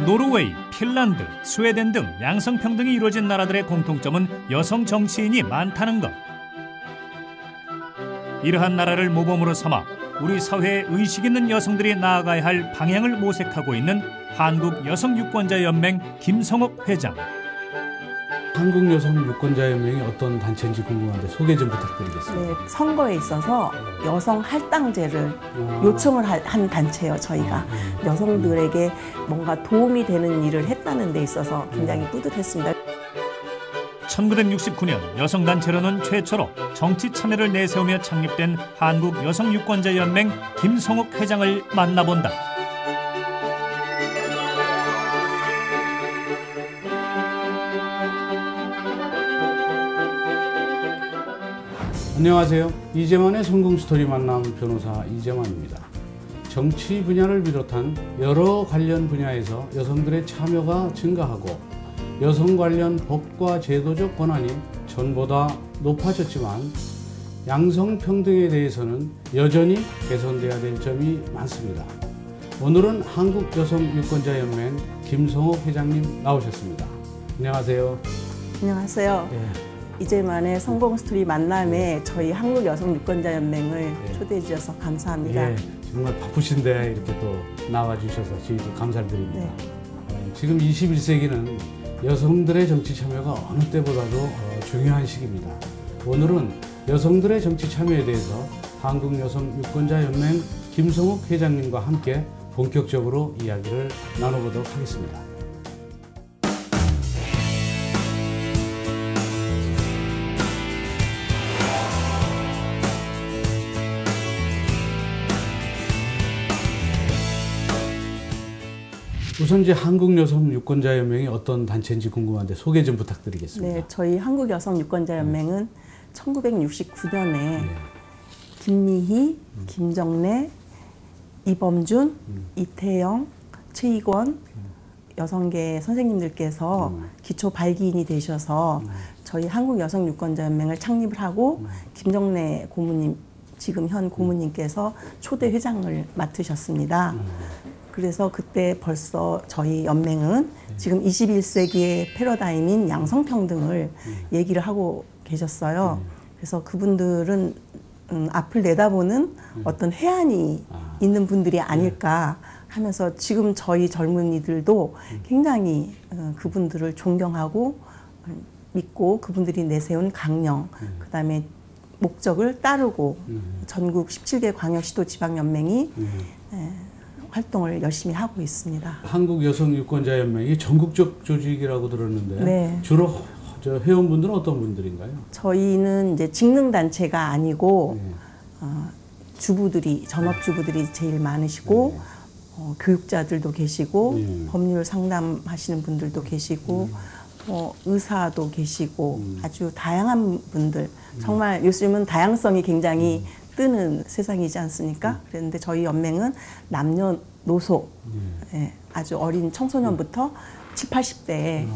노르웨이, 핀란드, 스웨덴 등 양성평등이 이루어진 나라들의 공통점은 여성 정치인이 많다는 것. 이러한 나라를 모범으로 삼아 우리 사회에 의식 있는 여성들이 나아가야 할 방향을 모색하고 있는 한국여성유권자연맹 김성옥 회장. 한국여성유권자연맹이 어떤 단체인지 궁금한데 소개 좀 부탁드리겠습니다. 네, 선거에 있어서 여성 할당제를 요청을 한 단체예요, 저희가. 여성들에게 뭔가 도움이 되는 일을 했다는 데 있어서 굉장히 뿌듯했습니다. 1969년 여성단체로는 최초로 정치 참여를 내세우며 창립된 한국여성유권자연맹 김성옥 회장을 만나본다. 안녕하세요. 이재만의 성공스토리 만남 변호사 이재만입니다. 정치 분야를 비롯한 여러 관련 분야에서 여성들의 참여가 증가하고 여성 관련 법과 제도적 권한이 전보다 높아졌지만 양성평등에 대해서는 여전히 개선돼야 될 점이 많습니다. 오늘은 한국여성유권자연맹 김성옥 회장님 나오셨습니다. 안녕하세요. 안녕하세요. 네. 이제만의 성공스토리 만남에 저희 한국여성유권자연맹을 초대해 주셔서 감사합니다. 예, 정말 바쁘신데 이렇게 또 나와주셔서 저희도 감사드립니다. 네. 지금 21세기는 여성들의 정치 참여가 어느 때보다도 중요한 시기입니다. 오늘은 여성들의 정치 참여에 대해서 한국여성유권자연맹 김성옥 회장님과 함께 본격적으로 이야기를 나눠보도록 하겠습니다. 우선 이제 한국여성유권자연맹이 어떤 단체인지 궁금한데 소개 좀 부탁드리겠습니다. 네, 저희 한국여성유권자연맹은 1969년에 김미희, 김정래, 이범준, 이태영, 최익원 여성계 선생님들께서 기초 발기인이 되셔서 저희 한국여성유권자연맹을 창립을 하고 김정래 고모님, 지금 현 고모님께서 초대 회장을 맡으셨습니다. 그래서 그때 벌써 저희 연맹은 지금 21세기의 패러다임인 양성평등을 얘기를 하고 계셨어요. 그래서 그분들은 앞을 내다보는 어떤 해안이 있는 분들이 아닐까 하면서 지금 저희 젊은이들도 굉장히 그분들을 존경하고 믿고 그분들이 내세운 강령, 그다음에 목적을 따르고 전국 17개 광역시도 지방연맹이 활동을 열심히 하고 있습니다. 한국여성유권자연맹이 전국적 조직이라고 들었는데 네. 주로 회원분들은 어떤 분들인가요? 저희는 이제 직능단체가 아니고 주부들이, 전업주부들이 제일 많으시고 교육자들도 계시고 법률 상담하시는 분들도 계시고 의사도 계시고 아주 다양한 분들, 정말 요즘은 다양성이 굉장히 뜨는 세상이지 않습니까? 그런데 저희 연맹은 남녀노소, 아주 어린 청소년부터 70, 80대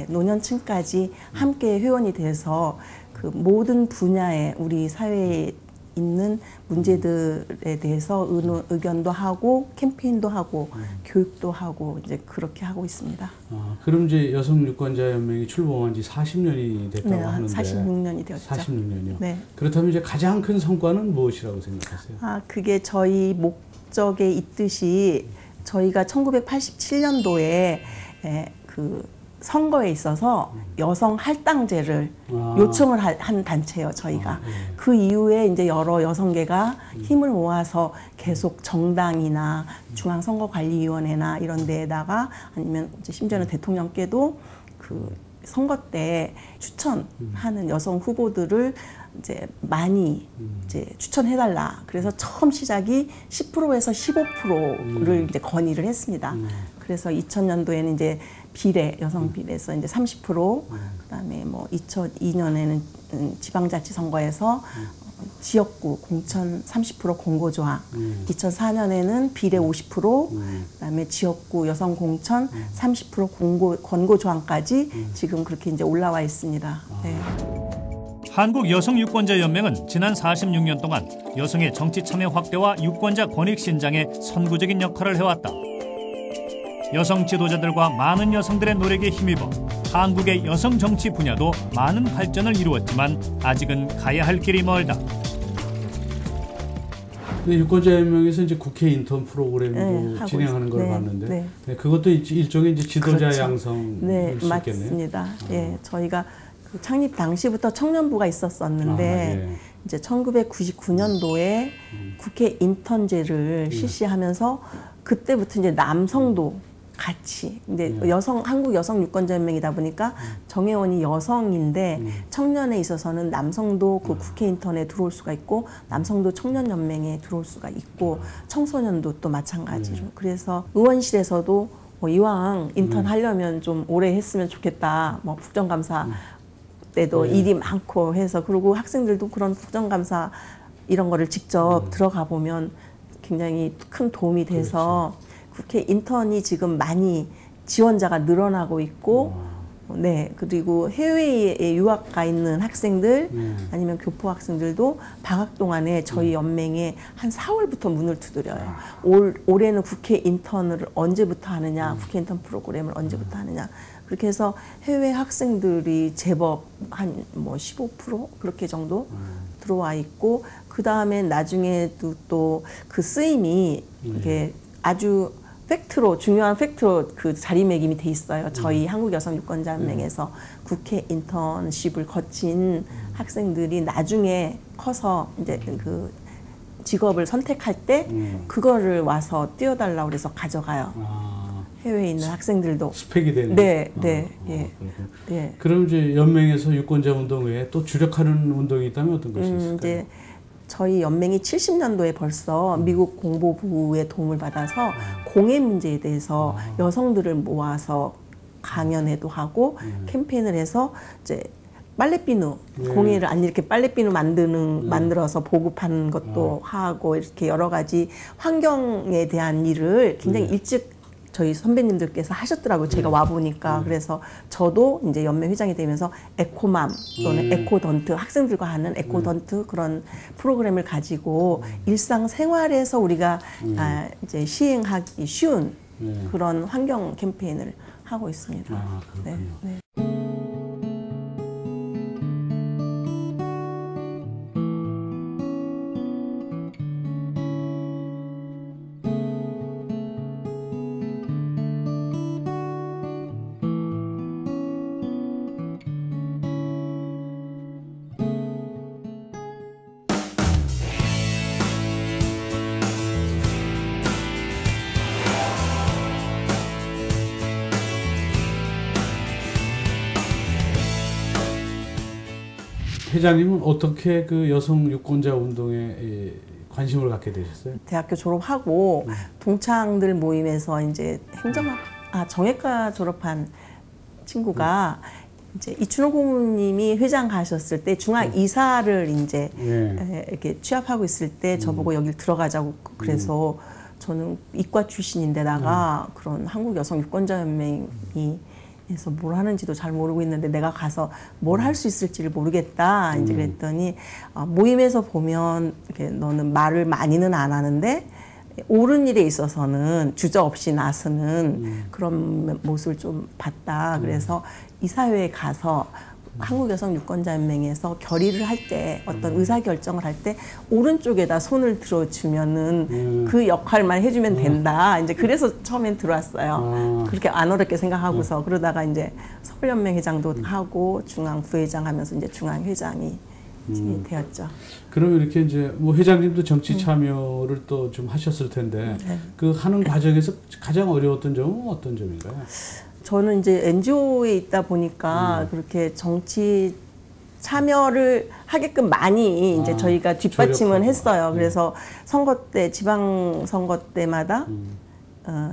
노년층까지 함께 회원이 돼서 그 모든 분야의 우리 사회에 있는 문제들에 대해서 의견도 하고 캠페인도 하고 교육도 하고 이제 그렇게 하고 있습니다. 그럼 이제 여성유권자연맹이 출범한 지 40년이 됐다고 하는데 46년이 되었죠. 46년이요? 네. 그렇다면 이제 가장 큰 성과는 무엇이라고 생각하세요? 그게 저희 목적에 있듯이 저희가 1987년도에 그 선거에 있어서 여성 할당제를 요청을 한 단체예요, 저희가. 그 이후에 이제 여러 여성계가 힘을 모아서 계속 정당이나 중앙선거관리위원회나 이런 데에다가 아니면 이제 심지어는 대통령께도 그 선거 때 추천하는 여성 후보들을 이제 많이 이제 추천해달라. 그래서 처음 시작이 10%에서 15%를 이제 건의를 했습니다. 그래서 2000년도에는 이제 비례, 여성 비례에서 이제 30%, 그다음에 뭐 2002년에는 지방자치 선거에서 지역구 공천 30% 공고조항, 2004년에는 비례 50%, 그다음에 지역구 여성 공천 30% 권고조항까지 지금 그렇게 이제 올라와 있습니다. 네. 한국여성유권자연맹은 지난 46년 동안 여성의 정치 참여 확대와 유권자 권익 신장에 선구적인 역할을 해왔다. 여성 지도자들과 많은 여성들의 노력에 힘입어 한국의 여성 정치 분야도 많은 발전을 이루었지만 아직은 가야 할 길이 멀다. 유권자연맹에서 이제 국회 인턴 프로그램도 진행하는 걸 봤는데 그것도 일종의 이제 지도자 그렇죠. 양성일 수 있겠네요. 맞습니다. 예, 저희가 그 창립 당시부터 청년부가 있었었는데 이제 1999년도에 국회 인턴제를 실시하면서 그때부터 이제 남성도 같이 근데 한국 여성 유권자연맹이다 보니까 정회원이 여성인데 청년에 있어서는 남성도 그 국회 인턴에 들어올 수가 있고 남성도 청년연맹에 들어올 수가 있고 청소년도 또 마찬가지로 그래서 의원실에서도 이왕 인턴 하려면 좀 오래 했으면 좋겠다. 뭐 국정감사 때도 일이 많고 해서 그리고 학생들도 그런 국정감사 이런 거를 직접 들어가 보면 굉장히 큰 도움이 돼서 국회 인턴이 지금 많이 지원자가 늘어나고 있고 그리고 해외에 유학 가 있는 학생들 아니면 교포 학생들도 방학 동안에 저희 연맹에 한 4월부터 문을 두드려요. 올해는 국회 인턴을 언제부터 하느냐, 국회 인턴 프로그램을 언제부터 하느냐. 그렇게 해서 해외 학생들이 제법 한 뭐 15% 그렇게 정도 들어와 있고 그 다음에 나중에도 또 그 쓰임이 이게 아주 팩트로 중요한 팩트로 그 자리매김이 돼 있어요. 저희 한국여성유권자연맹에서 국회 인턴십을 거친 학생들이 나중에 커서 이제 그 직업을 선택할 때 그거를 와서 띄워달라고 그래서 가져가요. 해외에 있는 학생들도 스펙이 되는. 예. 그럼 이제 연맹에서 유권자 운동 외에 또 주력하는 운동이 있다면 어떤 것이 있을까요? 이제 저희 연맹이 70년도에 벌써 미국 공보부의 도움을 받아서 공해 문제에 대해서 여성들을 모아서 강연회도 하고 캠페인을 해서 이제 빨래비누 공해를 안 이렇게 빨래비누 만들어서 보급하는 것도 하고 이렇게 여러 가지 환경에 대한 일을 굉장히 일찍 저희 선배님들께서 하셨더라고요. 제가 와보니까. 그래서 저도 이제 연맹 회장이 되면서 에코맘 또는 에코던트, 학생들과 하는 에코던트 그런 프로그램을 가지고 일상생활에서 우리가 이제 시행하기 쉬운 그런 환경 캠페인을 하고 있습니다. 네. 회장님은 어떻게 그 여성 유권자 운동에 관심을 갖게 되셨어요? 대학교 졸업하고 동창들 모임에서 이제 정외과 졸업한 친구가 이제 이춘호 고모님이 회장 가셨을 때 중앙 이사를 이제 이렇게 취합하고 있을 때 저보고 여길 들어가자고 그래서 저는 이과 출신인데다가 그런 한국 여성 유권자 연맹이 그래서 뭘 하는지도 잘 모르고 있는데 내가 가서 뭘 할 수 있을지를 모르겠다. 이제 그랬더니 모임에서 보면 이렇게 너는 말을 많이는 안 하는데 옳은 일에 있어서는 주저없이 나서는 그런 모습을 좀 봤다. 그래서 이사회에 가서 한국여성유권자연맹에서 결의를 할 때 어떤 의사결정을 할 때 오른쪽에다 손을 들어주면은 그 역할만 해주면 된다. 이제 그래서 처음엔 들어왔어요. 그렇게 안 어렵게 생각하고서 그러다가 이제 서울연맹 회장도 하고 중앙 부회장 하면서 이제 중앙회장이 되었죠. 그럼 이렇게 이제 뭐 회장님도 정치 참여를 또 좀 하셨을 텐데 그 하는 과정에서 가장 어려웠던 점은 어떤 점인가요? 저는 이제 NGO에 있다 보니까 그렇게 정치 참여를 하게끔 많이 이제 저희가 뒷받침은 했어요. 그래서 선거 때, 지방 선거 때마다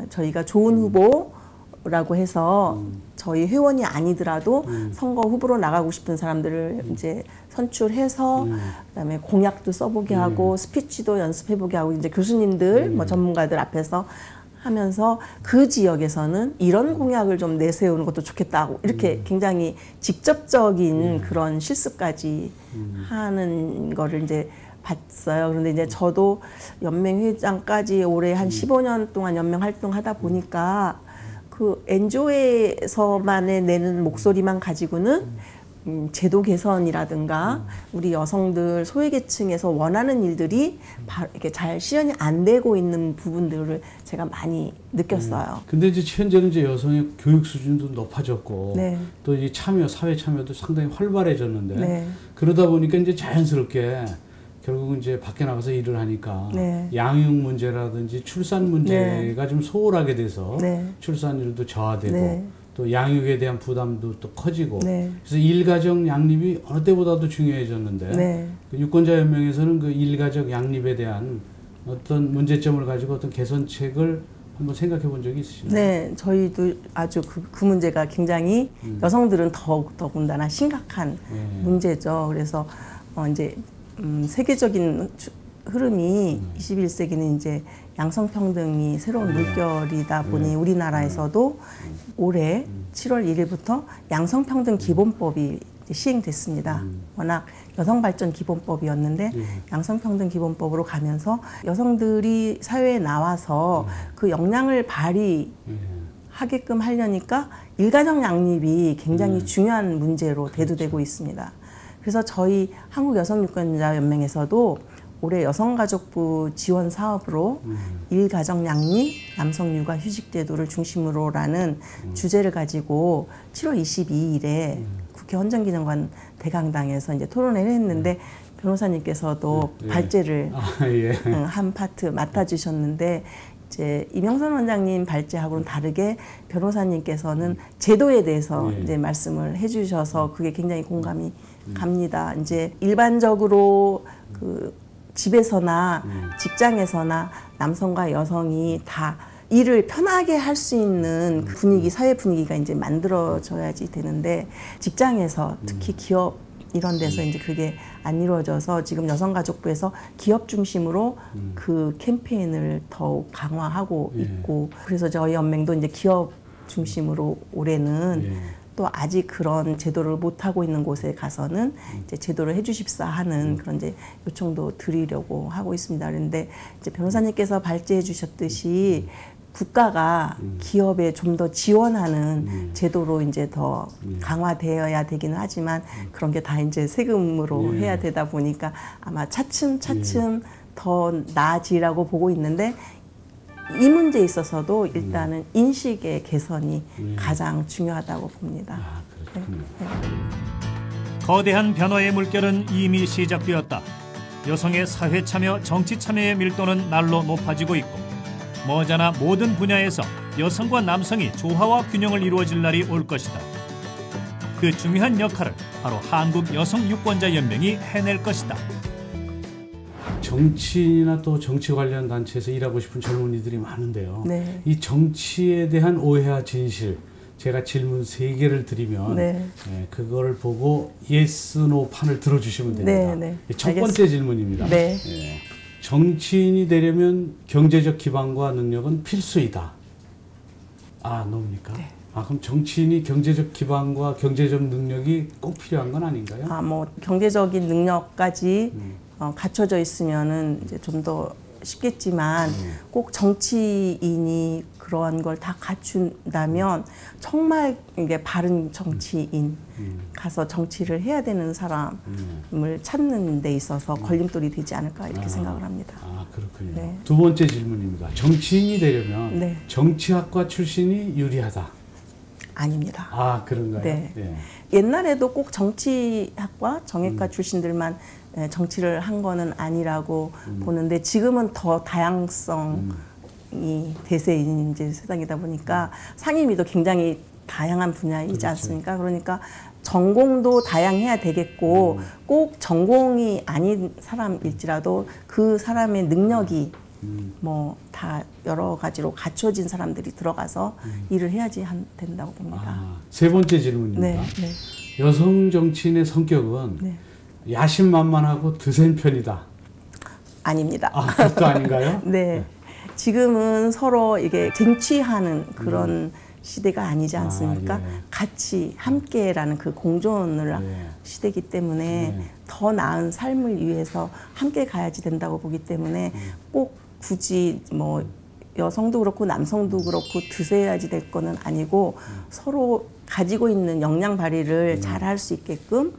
저희가 좋은 후보라고 해서 저희 회원이 아니더라도 선거 후보로 나가고 싶은 사람들을 이제 선출해서 그다음에 공약도 써보게 하고 스피치도 연습해보게 하고 이제 교수님들, 뭐 전문가들 앞에서 하면서 그 지역에서는 이런 공약을 좀 내세우는 것도 좋겠다고 이렇게 굉장히 직접적인 그런 실습까지 하는 거를 이제 봤어요. 그런데 이제 저도 연맹 회장까지 올해 한 15년 동안 연맹 활동하다 보니까 그 엔조에서만의 내는 목소리만 가지고는 제도 개선이라든가 우리 여성들 소외계층에서 원하는 일들이 이렇게 잘 실현이 안 되고 있는 부분들을 제가 많이 느꼈어요. 근데 이제 현재는 이제 여성의 교육 수준도 높아졌고 네. 또 이 참여, 사회 참여도 상당히 활발해졌는데 네. 그러다 보니까 이제 자연스럽게 결국은 이제 밖에 나가서 일을 하니까 네. 양육 문제라든지 출산 문제가 좀 소홀하게 돼서 네. 출산율도 저하되고 네. 또 양육에 대한 부담도 또 커지고 네. 그래서 일가정 양립이 어느 때보다도 중요해졌는데 네. 그 유권자연맹에서는 그 일가정 양립에 대한 어떤 문제점을 가지고 어떤 개선책을 한번 생각해 본 적이 있으신가요? 네, 저희도 아주 그 문제가 굉장히 여성들은 더군다나 심각한 문제죠. 그래서 이제 세계적인 흐름이 21세기는 이제 양성평등이 새로운 물결이다 보니 우리나라에서도 올해 7월 1일부터 양성평등 기본법이 시행됐습니다. 워낙 여성발전 기본법이었는데 양성평등 기본법으로 가면서 여성들이 사회에 나와서 그 역량을 발휘하게끔 하려니까 일가정 양립이 굉장히 중요한 문제로 대두되고 있습니다. 그래서 저희 한국여성유권자연맹에서도 올해 여성가족부 지원 사업으로 일가정 양립, 남성 육아 휴직 제도를 중심으로라는 주제를 가지고 7월 22일에 국회 헌정기념관 대강당에서 이제 토론회를 했는데 변호사님께서도 발제를 한 파트 맡아주셨는데 이제 이명선 원장님 발제하고는 다르게 변호사님께서는 제도에 대해서 이제 말씀을 해주셔서 그게 굉장히 공감이 갑니다. 이제 일반적으로 그 집에서나 직장에서나 남성과 여성이 다 일을 편하게 할 수 있는 분위기, 사회 분위기가 이제 만들어져야지 되는데 직장에서 특히 기업 이런 데서 이제 그게 안 이루어져서 지금 여성가족부에서 기업 중심으로 그 캠페인을 더욱 강화하고 있고 그래서 저희 연맹도 이제 기업 중심으로 올해는 또 아직 그런 제도를 못 하고 있는 곳에 가서는 이제 제도를 해주십사 하는 그런 이제 요청도 드리려고 하고 있습니다. 그런데 이제 변호사님께서 발제해 주셨듯이 국가가 기업에 좀 더 지원하는 제도로 이제 더 강화되어야 되기는 하지만 그런 게 다 이제 세금으로 해야 되다 보니까 아마 차츰차츰 더 나아지라고 보고 있는데 이 문제에 있어서도 일단은 인식의 개선이 가장 중요하다고 봅니다. 아, 그렇군요. 네. 거대한 변화의 물결은 이미 시작되었다. 여성의 사회 참여, 정치 참여의 밀도는 날로 높아지고 있고 머지않아 모든 분야에서 여성과 남성이 조화와 균형을 이루어질 날이 올 것이다. 그 중요한 역할을 바로 한국여성유권자연맹이 해낼 것이다. 정치나 또 정치 관련 단체에서 일하고 싶은 젊은이들이 많은데요. 네. 이 정치에 대한 오해와 진실, 제가 질문 3개를 드리면 그거를 보고 예스, 노 판을 들어주시면 됩니다. 첫 번째 질문입니다. 정치인이 되려면 경제적 기반과 능력은 필수이다. 아, 노입니까? 아, 그럼 정치인이 경제적 기반과 경제적 능력이 꼭 필요한 건 아닌가요? 아, 뭐 경제적인 능력까지 갖춰져 있으면은 이제 좀 더 쉽겠지만 꼭 정치인이 그러한 걸 다 갖춘다면 정말 이게 바른 정치인 가서 정치를 해야 되는 사람을 찾는 데 있어서 걸림돌이 되지 않을까 이렇게 생각을 합니다. 아, 그렇군요. 두 번째 질문입니다. 정치인이 되려면 정치학과 출신이 유리하다. 아닙니다. 아, 그런가요? 네. 옛날에도 꼭 정치학과 정외과 출신들만 정치를 한 거는 아니라고 보는데 지금은 더 다양성이 대세인 이제 세상이다 보니까 상임위도 굉장히 다양한 분야이지 않습니까? 그러니까 전공도 다양해야 되겠고 꼭 전공이 아닌 사람일지라도 그 사람의 능력이 뭐 다 여러 가지로 갖춰진 사람들이 들어가서 일을 해야지 된다고 봅니다. 아, 세 번째 질문입니다. 여성 정치인의 성격은 야심만만하고 드센 편이다. 아닙니다. 아, 그것도 아닌가요? 네. 지금은 서로 이게 쟁취하는 그런 시대가 아니지 않습니까? 같이 함께라는 그 공존을 시대이기 때문에 더 나은 삶을 위해서 함께 가야지 된다고 보기 때문에 꼭 굳이 뭐 여성도 그렇고 남성도 그렇고 드세야지 될 거는 아니고 서로 가지고 있는 역량 발휘를 잘 할 수 있게끔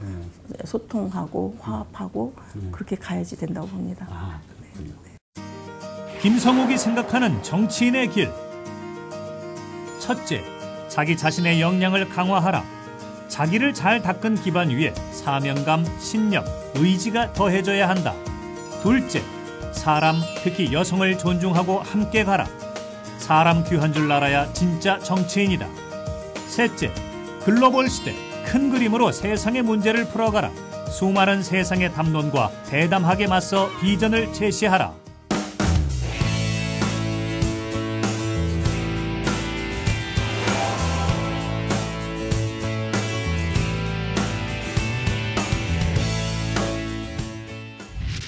소통하고 화합하고 그렇게 가야지 된다고 봅니다. 아, 그렇군요. 김성욱이 생각하는 정치인의 길. 첫째, 자기 자신의 역량을 강화하라. 자기를 잘 닦은 기반 위에 사명감, 신념, 의지가 더해져야 한다. 둘째, 사람, 특히 여성을 존중하고 함께 가라. 사람 귀한 줄 알아야 진짜 정치인이다. 셋째, 글로벌 시대 큰 그림으로 세상의 문제를 풀어가라. 수많은 세상의 담론과 대담하게 맞서 비전을 제시하라.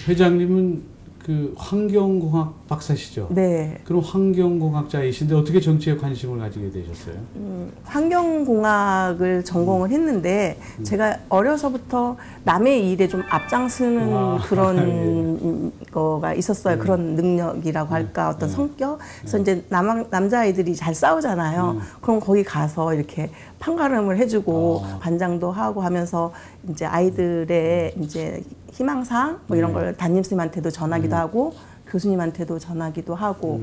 회장님은 그 환경공학 박사시죠? 네. 그럼 환경공학자이신데 어떻게 정치에 관심을 가지게 되셨어요? 환경공학을 전공을 했는데 제가 어려서부터 남의 일에 좀 앞장서는 그런 거가 있었어요. 그런 능력이라고 할까 어떤 성격. 그래서 이제 남자아이들이 잘 싸우잖아요. 그럼 거기 가서 이렇게 판가름을 해주고 관장도 하고 하면서 이제 아이들의 이제 희망사항 뭐 이런 걸 담임선생님한테도 전하기도 하고 교수님한테도 전하기도 하고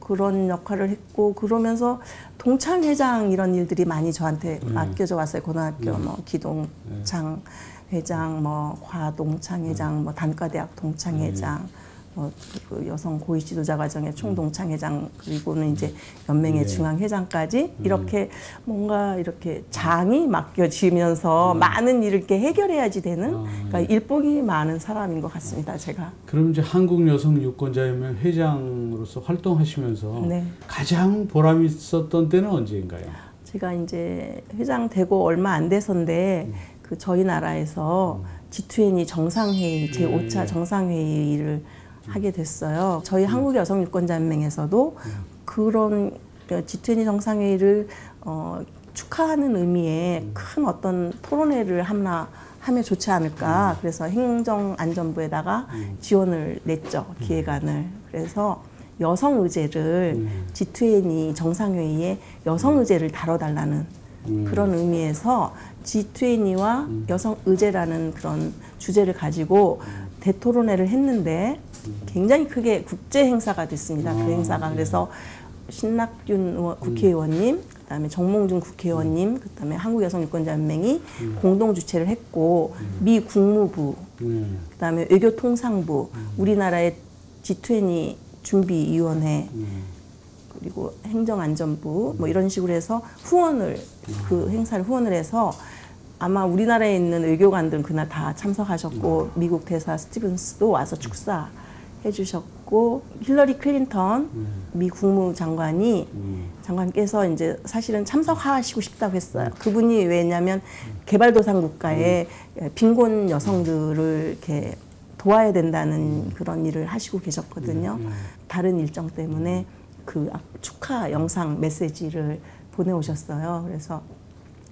그런 역할을 했고 그러면서 동창회장 이런 일들이 많이 저한테 맡겨져 왔어요. 고등학교 뭐 기동창 회장, 뭐 과동창회장, 뭐 단과대학 동창회장, 뭐 그 여성 고위 지도자 과정의 총동창회장 그리고는 이제 연맹의 중앙회장까지 이렇게 뭔가 이렇게 장이 맡겨지면서 많은 일을 이렇게 해결해야지 되는 그러니까 일복이 많은 사람인 것 같습니다. 제가. 그럼 이제 한국여성유권자연맹 회장으로서 활동하시면서 네. 가장 보람 있었던 때는 언제인가요? 제가 이제 회장 되고 얼마 안 돼서인데 그 저희 나라에서 G20 정상회의 제5차 정상회의를 하게 됐어요. 저희 한국여성유권자연맹에서도 그런 G20 정상회의를 축하하는 의미의 큰 어떤 토론회를 하면 좋지 않을까. 그래서 행정안전부에다가 지원을 냈죠. 기획안을. 그래서 여성 의제를 G20 정상회의에 여성 의제를 다뤄달라는 그런 의미에서 G20와 여성 의제라는 그런 주제를 가지고 대토론회를 했는데 굉장히 크게 국제 행사가 됐습니다. 그 행사가. 그래서 신낙균 국회의원님, 그다음에 정몽준 국회의원님, 그다음에 한국여성유권자연맹이 공동 주최를 했고 미 국무부, 그다음에 외교통상부, 우리나라의 G20 준비위원회, 그리고 행정안전부 뭐 이런 식으로 해서 후원을 그 행사를 후원을 해서 아마 우리나라에 있는 외교관들은 그날 다 참석하셨고 미국 대사 스티븐스도 와서 축사해 주셨고 힐러리 클린턴 미 국무장관이 장관께서 이제 사실은 참석하시고 싶다고 했어요. 그분이 왜냐하면 개발도상 국가의 빈곤 여성들을 이렇게 도와야 된다는 그런 일을 하시고 계셨거든요. 다른 일정 때문에 그 축하 영상 메시지를 보내오셨어요. 그래서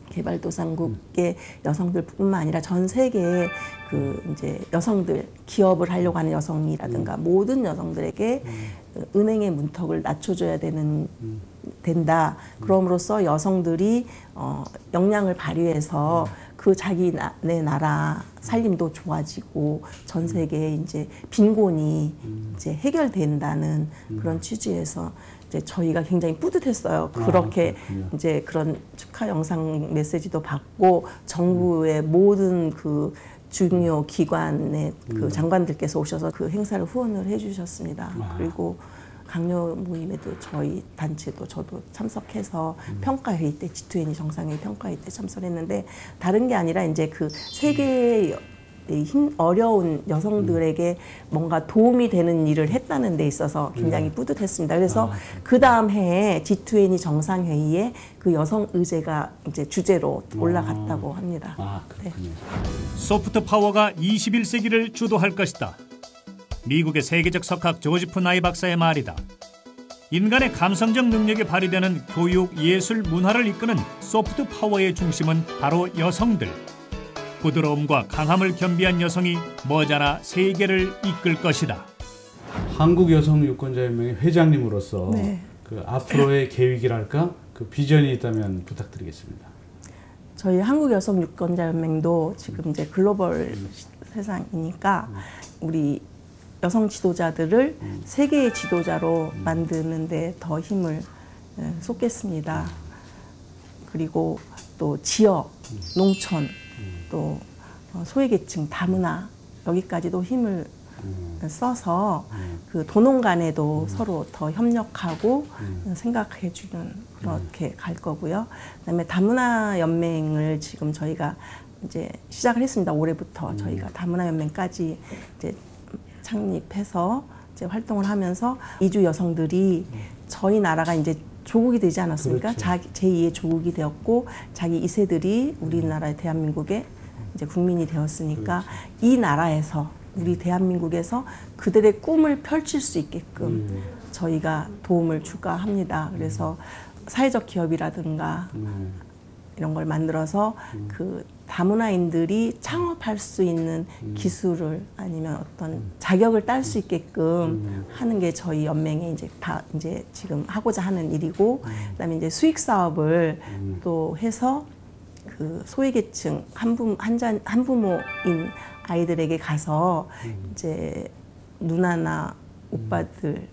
개발도상국의 여성들뿐만 아니라 전 세계의 그 이제 여성들 기업을 하려고 하는 여성이라든가 모든 여성들에게 은행의 문턱을 낮춰줘야 된다. 그럼으로써 여성들이 역량을 발휘해서 그 내 나라 살림도 좋아지고 전 세계에 이제 빈곤이 이제 해결된다는 그런 취지에서 이제 저희가 굉장히 뿌듯했어요. 그렇게 이제 그런 축하 영상 메시지도 받고 정부의 모든 그 중요 기관의 그 장관들께서 오셔서 그 행사를 후원을 해주셨습니다. 그리고 강요 모임에도 저희 단체도 저도 참석해서 평가회의 때 G20 정상회의 평가회의 때 참석했는데 다른 게 아니라 이제 그 세계의 어려운 여성들에게 뭔가 도움이 되는 일을 했다는 데 있어서 굉장히 뿌듯했습니다. 그래서 그 다음 해에 G20 정상회의에 그 여성 의제가 이제 주제로 올라갔다고 합니다. 네. 소프트 파워가 21세기를 주도할 것이다. 미국의 세계적 석학 조지프 나이 박사의 말이다. 인간의 감성적 능력이 발휘되는 교육, 예술, 문화를 이끄는 소프트 파워의 중심은 바로 여성들. 부드러움과 강함을 겸비한 여성이 머지않아 세계를 이끌 것이다. 한국여성유권자연맹의 회장님으로서 네. 그 앞으로의 계획이랄까 그 비전이 있다면 부탁드리겠습니다. 저희 한국여성유권자연맹도 지금 이제 글로벌 세상이니까 우리 여성 지도자들을 세계의 지도자로 만드는 데 더 힘을 쏟겠습니다. 그리고 또 지역, 농촌, 또 소외계층, 다문화 여기까지도 힘을 써서 그 도농 간에도 서로 더 협력하고 생각해주는 그렇게 갈 거고요. 그다음에 다문화 연맹을 지금 저희가 이제 시작을 했습니다. 올해부터 저희가 다문화 연맹까지 이제 창립해서 이제 활동을 하면서 이주 여성들이 저희 나라가 이제 조국이 되지 않았습니까? 그렇죠. 자기 제2의 조국이 되었고 자기 2세들이 우리나라의 대한민국의 이제 국민이 되었으니까 이 나라에서 우리 대한민국에서 그들의 꿈을 펼칠 수 있게끔 저희가 도움을 줄까 합니다. 그래서 사회적 기업이라든가 이런 걸 만들어서 그 다문화인들이 창업할 수 있는 기술을 아니면 어떤 자격을 딸 수 있게끔 하는 게 저희 연맹에 이제 다 이제 지금 하고자 하는 일이고, 그다음에 이제 수익 사업을 또 해서 그 소외계층 한부모인 아이들에게 가서 이제 누나나 오빠들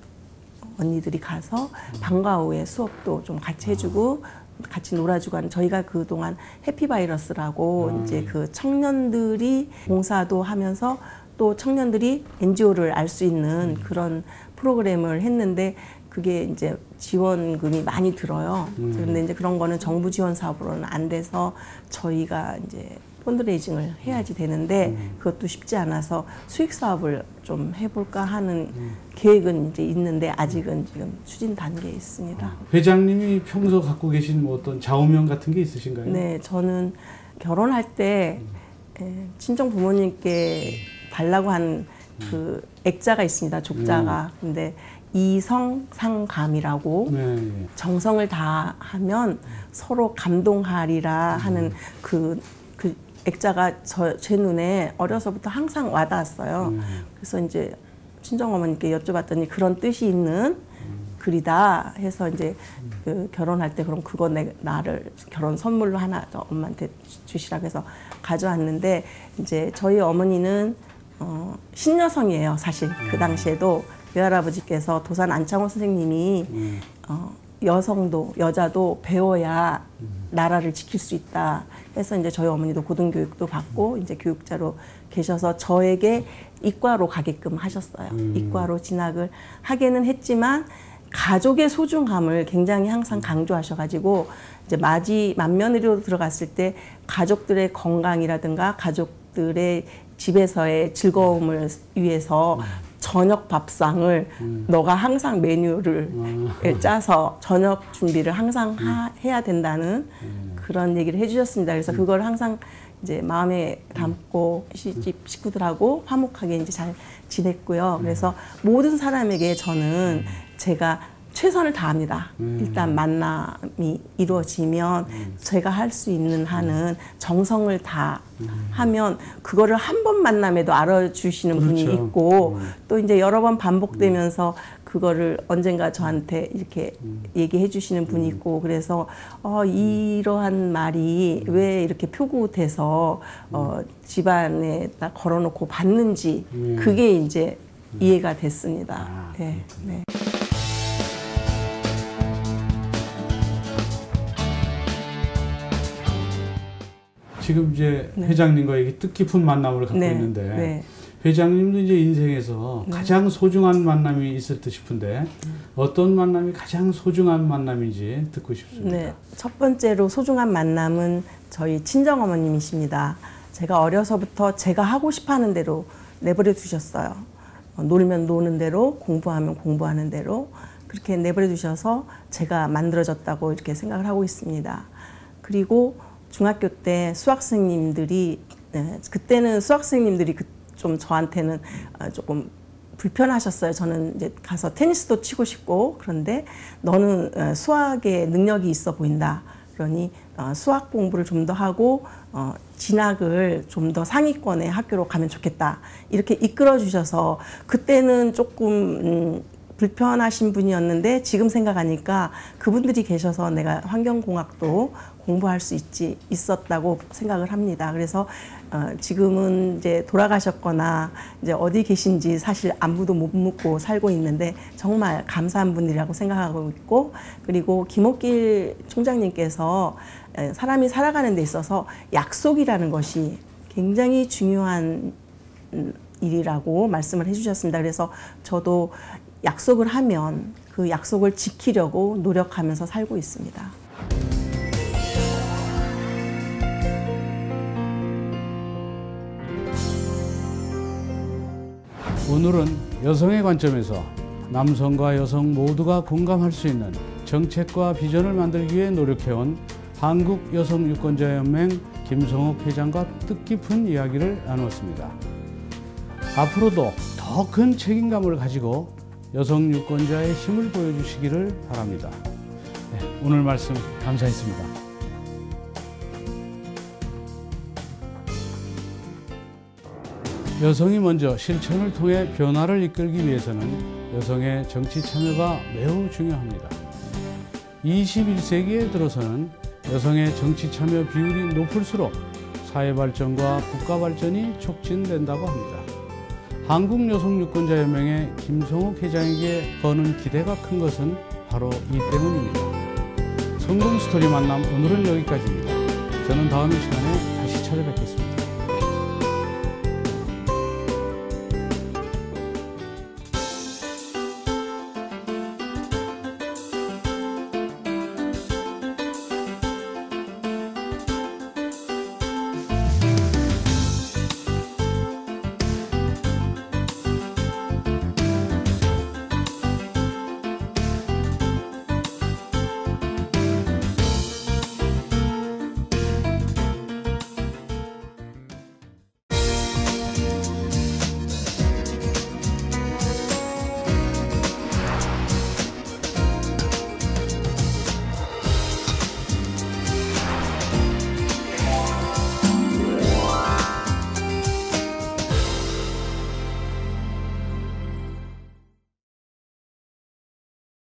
언니들이 가서 방과 후에 수업도 좀 같이 해주고 같이 놀아주고 하는, 저희가 그동안 해피바이러스라고 이제 그 청년들이 봉사도 하면서 또 청년들이 NGO를 알 수 있는 그런 프로그램을 했는데 그게 이제 지원금이 많이 들어요. 그런데 이제 그런 거는 정부 지원 사업으로는 안 돼서 저희가 이제 펀드레이징을 해야지 되는데 그것도 쉽지 않아서 수익 사업을 좀 해볼까 하는 계획은 이제 있는데 아직은 지금 추진 단계에 있습니다. 회장님이 평소 갖고 계신 뭐 어떤 좌우명 같은 게 있으신가요? 네, 저는 결혼할 때 친정 부모님께 달라고 한 그 액자가 있습니다. 족자가. 근데 이성상감이라고 정성을 다하면 서로 감동하리라 하는 그 액자가 제 눈에 어려서부터 항상 와닿았어요. 그래서 이제 친정어머니께 여쭤봤더니 그런 뜻이 있는 글이다 해서 이제 그 결혼할 때 그럼 그거 나를 결혼 선물로 하나 엄마한테 주시라고 해서 가져왔는데, 이제 저희 어머니는 신여성이에요. 사실 그 당시에도 외할아버지께서 도산 안창호 선생님이 여성도 여자도 배워야 나라를 지킬 수 있다 해서 이제 저희 어머니도 고등교육도 받고 이제 교육자로 계셔서 저에게 이과로 가게끔 하셨어요. 이과로 진학을 하게는 했지만 가족의 소중함을 굉장히 항상 강조하셔가지고 이제 맏며느리로 들어갔을 때 가족들의 건강이라든가 가족들의 집에서의 즐거움을 위해서 저녁 밥상을 너가 항상 메뉴를 짜서 저녁 준비를 항상 해야 된다는 그런 얘기를 해주셨습니다. 그래서 그걸 항상 이제 마음에 담고 시집 식구들하고 화목하게 이제 잘 지냈고요. 그래서 모든 사람에게 저는 제가 최선을 다합니다. 일단 만남이 이루어지면 제가 할 수 있는 한은 정성을 다 하면 그거를 한 번 만남에도 알아주시는 분이 있고 또 이제 여러 번 반복되면서 그거를 언젠가 저한테 이렇게 얘기해 주시는 분이 있고, 그래서 이러한 말이 왜 이렇게 표구돼서 집안에다 걸어놓고 받는지 그게 이제 이해가 됐습니다. 네, 네. 지금 이제 회장님과 이게 뜻깊은 만남을 갖고 있는데 회장님도 이제 인생에서 가장 소중한 만남이 있을 듯 싶은데 어떤 만남이 가장 소중한 만남인지 듣고 싶습니다. 네, 첫 번째로 소중한 만남은 저희 친정어머님이십니다. 제가 어려서부터 제가 하고 싶어하는 대로 내버려 두셨어요. 놀면 노는 대로, 공부하면 공부하는 대로 그렇게 내버려 두셔서 제가 만들어졌다고 이렇게 생각을 하고 있습니다. 그리고 중학교 때 수학선생님들이 그때는 수학선생님들이 좀 저한테는 조금 불편하셨어요. 저는 이제 가서 테니스도 치고 싶고 그런데 너는 수학에 능력이 있어 보인다. 그러니 수학 공부를 좀 더 하고 진학을 좀 더 상위권의 학교로 가면 좋겠다. 이렇게 이끌어 주셔서 그때는 조금 불편하신 분이었는데 지금 생각하니까 그분들이 계셔서 내가 환경공학도 공부할 수 있었다고 생각을 합니다. 그래서 지금은 이제 돌아가셨거나 이제 어디 계신지 사실 안부도 못 묻고 살고 있는데 정말 감사한 분들이라고 생각하고 있고, 그리고 김옥길 총장님께서 사람이 살아가는 데 있어서 약속이라는 것이 굉장히 중요한 일이라고 말씀을 해주셨습니다. 그래서 저도 약속을 하면 그 약속을 지키려고 노력하면서 살고 있습니다. 오늘은 여성의 관점에서 남성과 여성 모두가 공감할 수 있는 정책과 비전을 만들기 위해 노력해온 한국여성유권자연맹 김성옥 회장과 뜻깊은 이야기를 나누었습니다. 앞으로도 더 큰 책임감을 가지고 여성 유권자의 힘을 보여주시기를 바랍니다. 네, 오늘 말씀 감사했습니다. 여성이 먼저 실천을 통해 변화를 이끌기 위해서는 여성의 정치 참여가 매우 중요합니다. 21세기에 들어서는 여성의 정치 참여 비율이 높을수록 사회 발전과 국가 발전이 촉진된다고 합니다. 한국여성유권자연맹의 김성옥 회장에게 거는 기대가 큰 것은 바로 이 때문입니다. 성공 스토리 만남 오늘은 여기까지입니다. 저는 다음 시간에 다시 찾아뵙겠습니다.